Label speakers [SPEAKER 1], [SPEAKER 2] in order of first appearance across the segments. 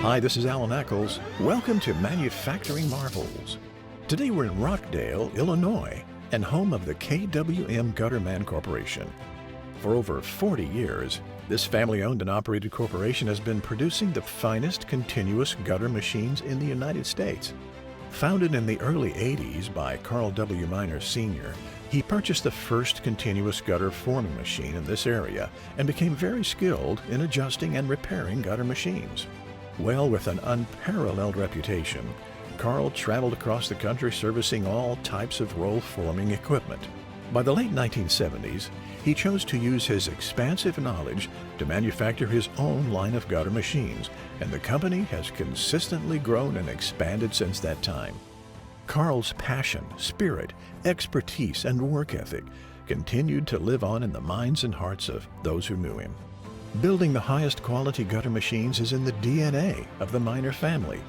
[SPEAKER 1] Hi, this is Alan Eccles. Welcome to Manufacturing Marvels. Today we're in Rockdale, Illinois, and home of the KWM Gutterman Corporation. For over 40 years, this family-owned and operated corporation has been producing the finest continuous gutter machines in the United States. Founded in the early 80s by Carl W. Miner Sr., he purchased the first continuous gutter forming machine in this area and became very skilled in adjusting and repairing gutter machines. Well, with an unparalleled reputation, Carl traveled across the country servicing all types of roll forming equipment. By the late 1970s, he chose to use his expansive knowledge to manufacture his own line of gutter machines, and the company has consistently grown and expanded since that time. Carl's passion, spirit, expertise, and work ethic continued to live on in the minds and hearts of those who knew him. Building the highest quality gutter machines is in the DNA of the Miner family.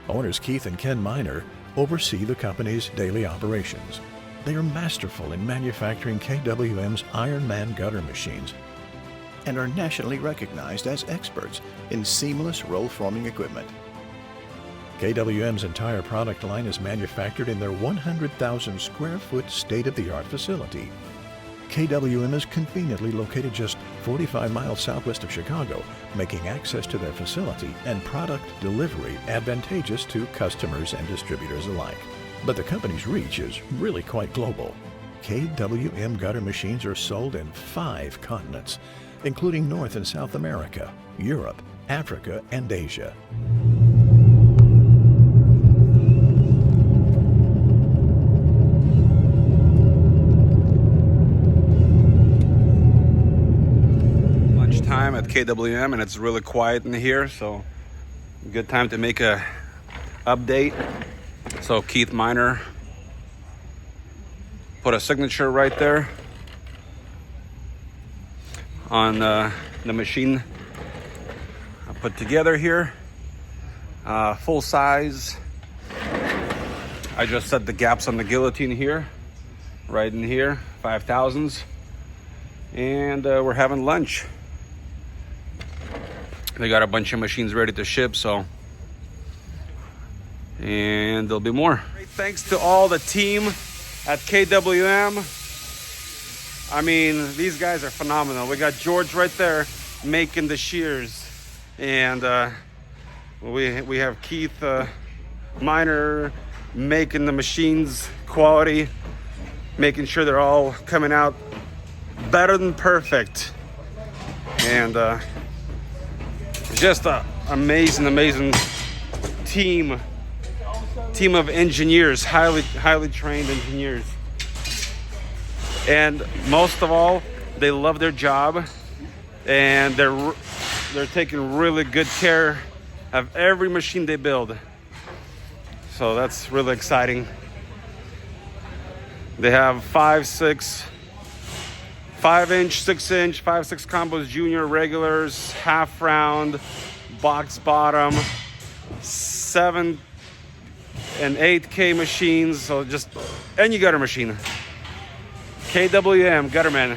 [SPEAKER 1] Owners Keith and Ken Miner oversee the company's daily operations. They are masterful in manufacturing KWM's Ironman gutter machines and are nationally recognized as experts in seamless roll forming equipment. KWM's entire product line is manufactured in their 100,000 square foot state-of-the-art facility. KWM is conveniently located just 45 miles southwest of Chicago, making access to their facility and product delivery advantageous to customers and distributors alike. But the company's reach is really quite global. KWM gutter machines are sold in 5 continents, including North and South America, Europe, Africa, and Asia.
[SPEAKER 2] Time at KWM, and it's really quiet in here, so good time to make a update. So Keith Miner put a signature right there on the machine I put together here, full size. I just set the gaps on the guillotine here, right in here, 5,000s, and we're having lunch. They got a bunch of machines ready to ship, and there'll be more. Great thanks to all the team at KWM. I mean, these guys are phenomenal. We got George right there making the shears, and we have Keith Miner making the machines quality, making sure they're all coming out better than perfect, and just an amazing team of engineers, highly trained engineers. And most of all, they love their job, and they're taking really good care of every machine they build. So that's really exciting. They have 5'6", 5-inch, 6-inch, 5-6 combos, junior, regulars, half round, box bottom, 7 and 8K machines. So just any gutter machine. KWM Gutterman.